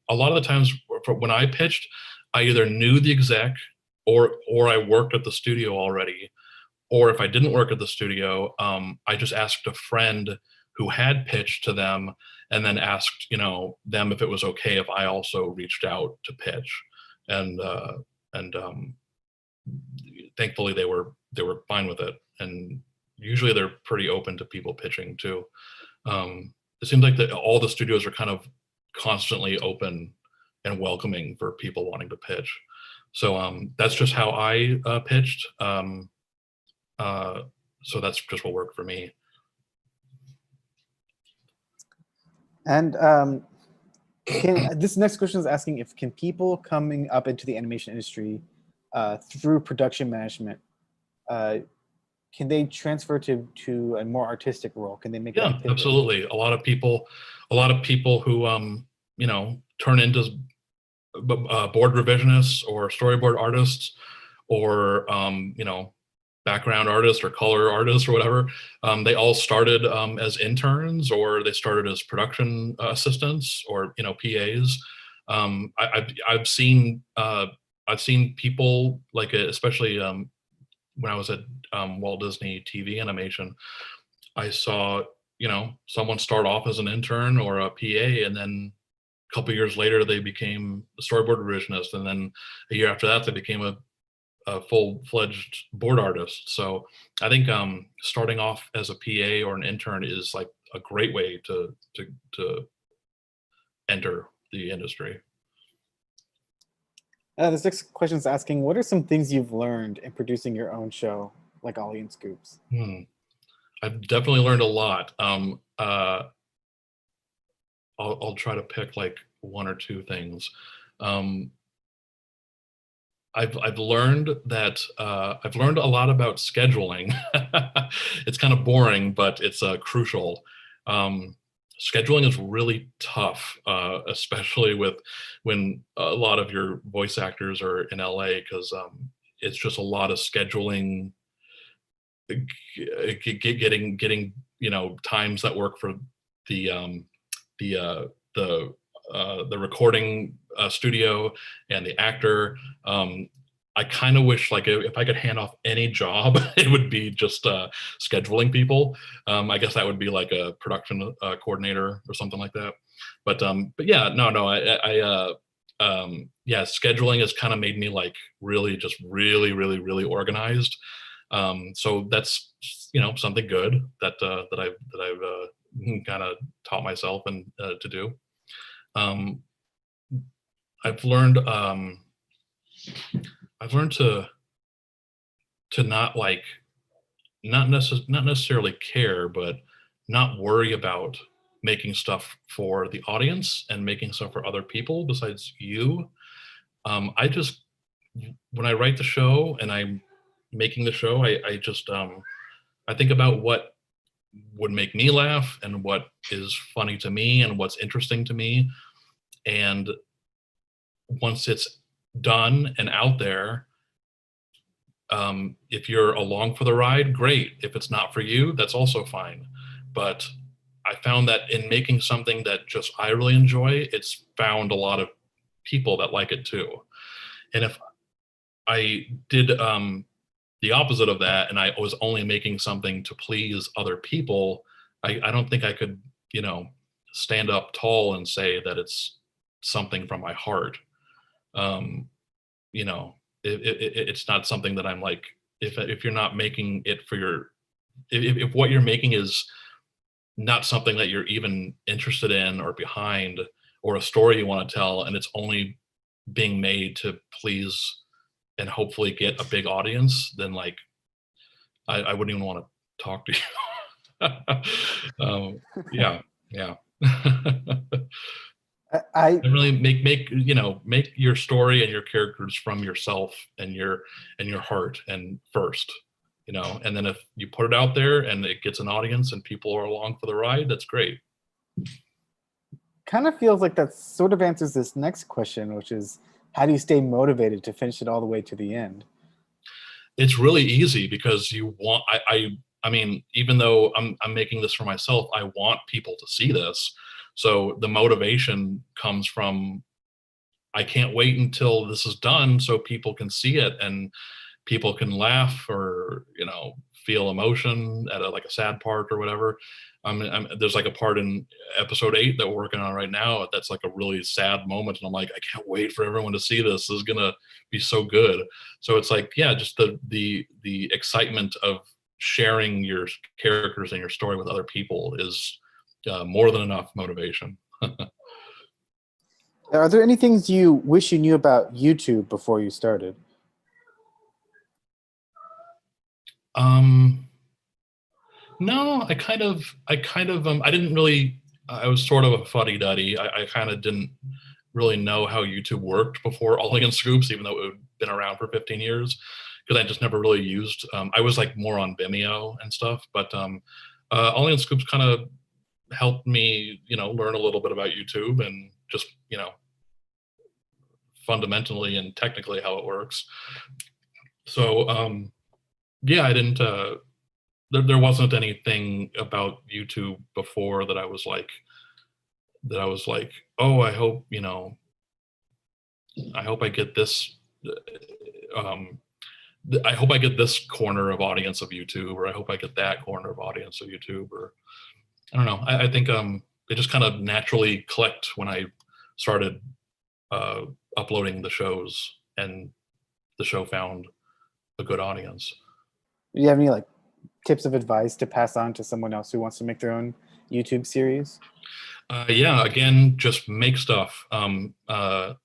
A lot of the times when I pitched, I either knew the exec or I worked at the studio already. Or if I didn't work at the studio, I just asked a friend who had pitched to them and then asked, them if it was okay if I also reached out to pitch. And thankfully they were fine with it. And usually they're pretty open to people pitching too. It seems like all the studios are kind of constantly open and welcoming for people wanting to pitch. So that's just how I pitched. So that's just what worked for me. And this next question is asking can people coming up into the animation industry through production management, can they transfer to a more artistic role? Can they make that pivot? Absolutely. A lot of people who turn into board revisionists or storyboard artists or background artists or color artists or whatever, they all started as interns, or they started as production assistants or PAs. I've seen people like especially when I was at Walt Disney TV Animation, I saw someone start off as an intern or a PA, and then a couple years later they became a storyboard revisionist, and then a year after that they became a full-fledged board artist. So I think starting off as a PA or an intern is like a great way to enter the industry. This next question is asking, what are some things you've learned in producing your own show, like Ollie and Scoops? I've definitely learned a lot. I'll try to pick like one or two things. I've learned that I've learned a lot about scheduling. It's kind of boring, but it's crucial. Scheduling is really tough, especially when a lot of your voice actors are in LA, because it's just a lot of scheduling, getting times that work for the recording studio and the actor. I kind of wish like if I could hand off any job, it would be just scheduling people. I guess that would be like a production coordinator or something like that. But yeah, yeah, scheduling has kind of made me like really really organized. So that's something good that I've kind of taught myself and to do. I've learned to not like not necessarily care, but not worry about making stuff for the audience and making stuff for other people besides you. I just, when I write the show and I'm making the show, I just I think about what would make me laugh and what is funny to me and what's interesting to me. And once it's done and out there, if you're along for the ride, great. If it's not for you, that's also fine. But I found that in making something that just I really enjoy, it's found a lot of people that like it too. And if I did the opposite of that and I was only making something to please other people, I don't think I could, stand up tall and say that it's something from my heart. It's not something that I'm like, if you're not making it for your, if what you're making is not something that you're even interested in or behind, or a story you want to tell, and it's only being made to please and hopefully get a big audience, then like, I wouldn't even want to talk to you. Yeah. I And really make your story and your characters from yourself and your heart and first, and then if you put it out there and it gets an audience and people are along for the ride, that's great. kind of feels like that sort of answers this next question, which is how do you stay motivated to finish it all the way to the end? It's really easy because you want, I mean, even though I'm making this for myself, I want people to see this. So the motivation comes from, I can't wait until this is done so people can see it and people can laugh or, feel emotion at like a sad part or whatever. There's like a part in episode 8 that we're working on right now that's like a really sad moment, and I'm like, I can't wait for everyone to see this. This is gonna be so good. So it's like, yeah, just the excitement of sharing your characters and your story with other people is more than enough motivation. Are there any things you wish you knew about YouTube before you started? No, I didn't really, I was sort of a fuddy-duddy. I kind of didn't really know how YouTube worked before Ollie and Scoops, even though it had been around for 15 years, because I just never really used, I was like more on Vimeo and stuff, but Ollie and Scoops kind of helped me, learn a little bit about YouTube and just, fundamentally and technically how it works. So, yeah, I didn't, there wasn't anything about YouTube before that I was like, oh, I hope, I hope I get this, I hope I get this corner of audience of YouTube, or I hope I get that corner of audience of YouTube, or I don't know. I think it just kind of naturally clicked when I started uploading the shows, and the show found a good audience. Do you have any like tips of advice to pass on to someone else who wants to make their own YouTube series? Yeah, again, just make stuff. I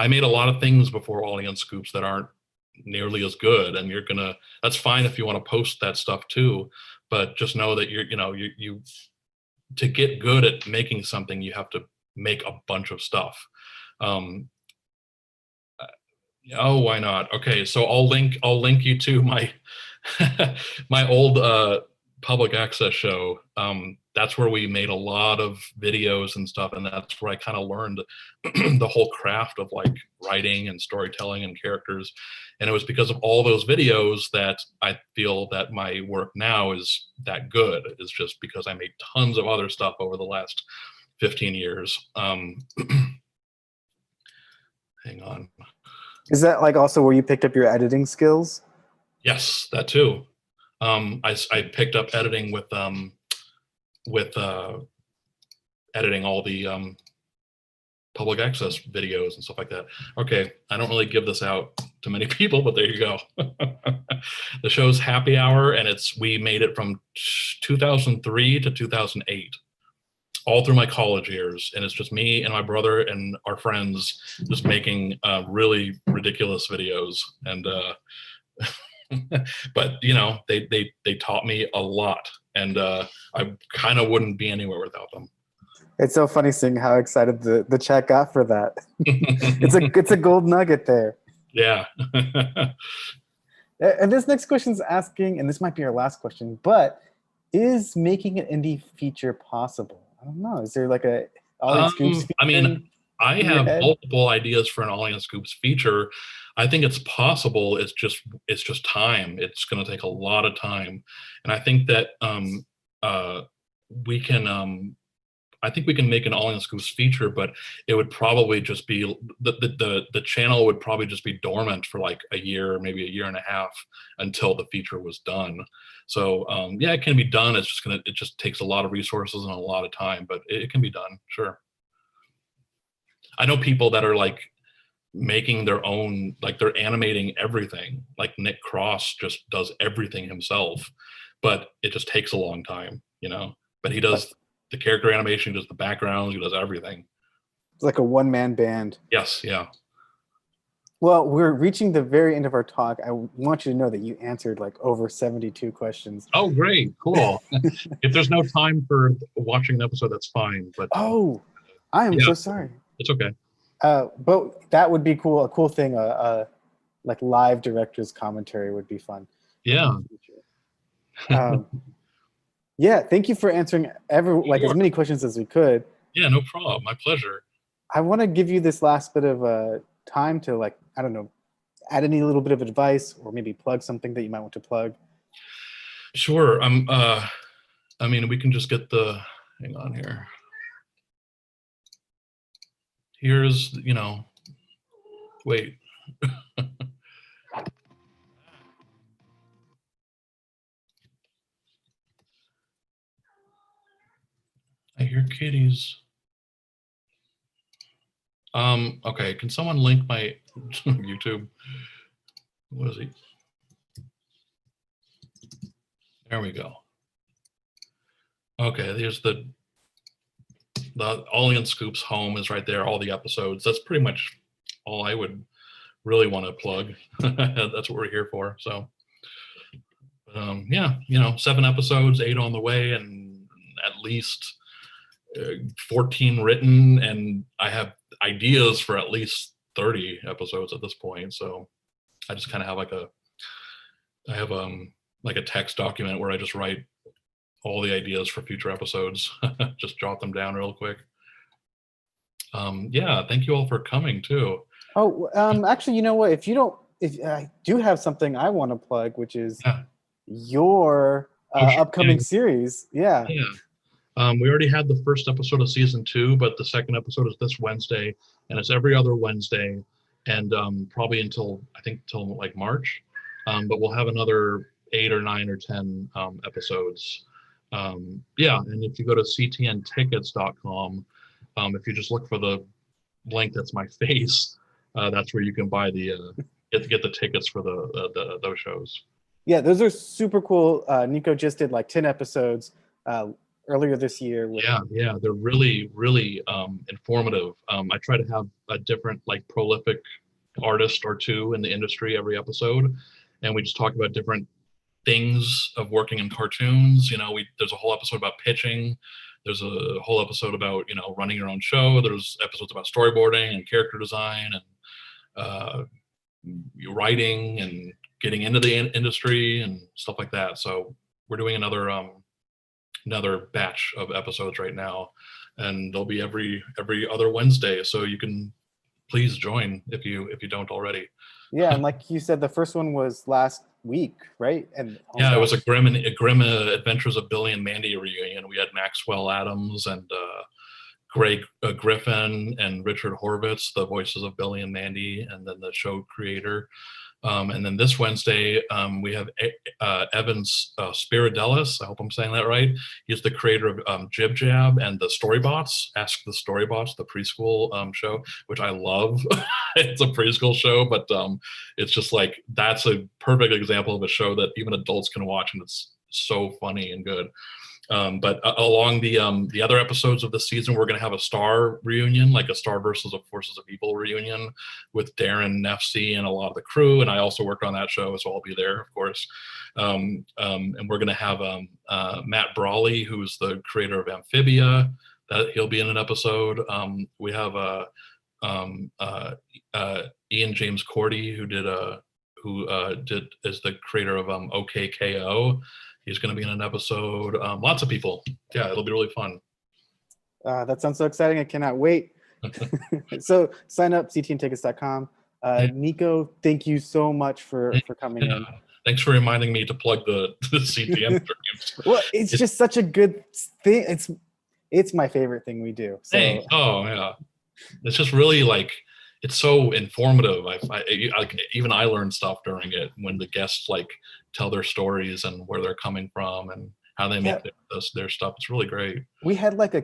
made a lot of things before Ollie and Scoops that aren't nearly as good, and that's fine if you want to post that stuff too, but just know that you to get good at making something, you have to make a bunch of stuff. Oh, why not? Okay, so I'll link you to my my old public access show. That's where we made a lot of videos and stuff, and that's where I kind of learned the whole craft of like writing and storytelling and characters. And it was because of all those videos that I feel that my work now is that good. It's just because I made tons of other stuff over the last 15 years. Hang on. Is that like also where you picked up your editing skills? Yes, that too. I picked up editing with editing all the public access videos and stuff like that. Okay, I don't really give this out to many people, but there you go. The show's Happy Hour, and we made it from 2003 to 2008, all through my college years, and it's just me and my brother and our friends just making really ridiculous videos. And but they taught me a lot, and I kind of wouldn't be anywhere without them. It's so funny seeing how excited the chat got for that. It's a gold nugget there. Yeah. And this next question is asking, and this might be our last question, but is making an indie feature possible? I don't know. Is there like a Ollie and Scoops feature? I mean, I have multiple ideas for an Ollie and Scoops feature. I think it's possible. It's just time. It's going to take a lot of time, and I think that we can. I think we can make an Ollie and Scoops feature, but it would probably just be the channel would probably just be dormant for like a year, maybe a year and a half, until the feature was done. So yeah, it can be done. It just takes a lot of resources and a lot of time, but it can be done. Sure. I know people that are like making their own, like they're animating everything. Like Nick Cross just does everything himself, but it just takes a long time, but he does the character animation, he does the backgrounds, he does everything. It's like a one-man band. Yes, yeah. Well, we're reaching the very end of our talk. I want you to know that you answered like over 72 questions. Oh, great. Cool. If there's no time for watching an episode, that's fine. But Oh, I am yeah, so sorry. it's okay. But that would be cool. A cool thing, like live director's commentary would be fun. Yeah. Yeah, thank you for answering as many questions as we could. Yeah, no problem. My pleasure. I want to give you this last bit of time to, like, I don't know, add any little bit of advice or maybe plug something that you might want to plug. Sure. I mean, we can just get hang on here. Here's, wait. I hear kitties. Okay, can someone link my YouTube? What is he? There we go. Okay, here's the Ollie and Scoops home is right there, all the episodes. That's pretty much all I would really want to plug. That's what we're here for. So yeah, 7 episodes, 8 on the way, and at least 14 written, and I have ideas for at least 30 episodes at this point. So I just kind of have like a text document where I just write all the ideas for future episodes. Just jot them down real quick. Yeah, thank you all for coming too. Oh, actually, you know what? If I do have something I want to plug, which is your upcoming series. Yeah. Yeah. We already had the first episode of season 2, but the second episode is this Wednesday, and it's every other Wednesday, and probably until like March. But we'll have another 8 or 9 or 10 episodes. Yeah, and if you go to ctntickets.com, if you just look for the link that's my face, that's where you can buy get the tickets for those shows. Yeah, those are super cool. Nico just did like 10 episodes earlier this year. Yeah, they're really, really informative. I try to have a different, like, prolific artist or two in the industry every episode, and we just talk about different things of working in cartoons. There's a whole episode about pitching. There's a whole episode about running your own show. There's episodes about storyboarding and character design and writing and getting into the industry and stuff like that. So we're doing another batch of episodes right now, and they'll be every other Wednesday. So you can please join if you don't already. Yeah, and like you said, the first one was last week, right? And yeah, it was a grim Adventures of Billy and Mandy reunion. We had Maxwell Adams and Greg Griffin and Richard Horvitz, the voices of Billy and Mandy, and then the show creator. And then this Wednesday, we have Evan Spiridelis. I hope I'm saying that right. He's the creator of Jib Jab and the Storybots, Ask the Storybots, the preschool show, which I love. It's a preschool show, but it's just like, that's a perfect example of a show that even adults can watch, and it's so funny and good. But along the other episodes of the season, we're going to have a Star reunion, like a Star versus a Forces of Evil reunion with Darren Nefsey and a lot of the crew. And I also worked on that show, so I'll be there, of course. And we're going to have Matt Brawley, who's the creator of Amphibia, that he'll be in an episode. We have Ian James Cordy, who is the creator of OKKO. He's going to be in an episode. Lots of people. Yeah, it'll be really fun. That sounds so exciting. I cannot wait. So sign up, ctntickets.com. Nico, thank you so much for coming in. Thanks for reminding me to plug the CTN streams. Well, it's just such a good thing. It's my favorite thing we do. So. Thanks. Oh, yeah. It's just really, like, it's so informative. Even I learned stuff during it when the guests, like, tell their stories and where they're coming from and how they make their stuff. It's really great. We had like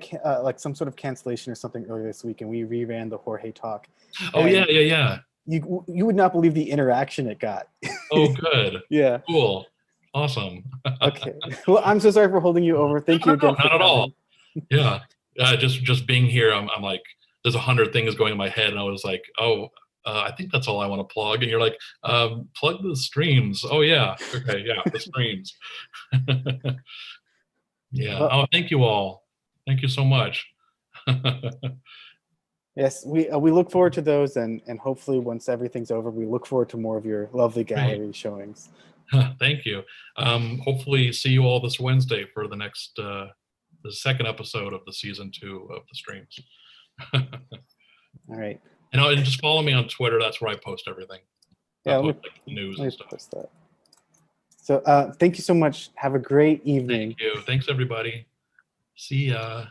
some sort of cancellation or something earlier this week, and we reran the Jorge talk. Oh, yeah. You would not believe the interaction it got. Oh, good. Yeah. Cool. Awesome. Okay. Well, I'm so sorry for holding you over. Thank you again. Not at all. Yeah. Just being here, I'm like, there's 100 things going in my head, and I was like, oh, I think that's all I want to plug. And you're like, plug the streams. Oh yeah. Okay. Yeah. The streams. Yeah. Well- Oh, thank you all. Thank you so much. Yes, we look forward to those, and hopefully once everything's over, we look forward to more of your lovely gallery showings. Thank you. Hopefully see you all this Wednesday for the next, the second episode of the season 2 of the streams. All right. And just follow me on Twitter. That's where I post everything. I Yeah, post, like, news let and me stuff. post that. So thank you so much. Have a great evening. Thank you. Thanks everybody. See ya.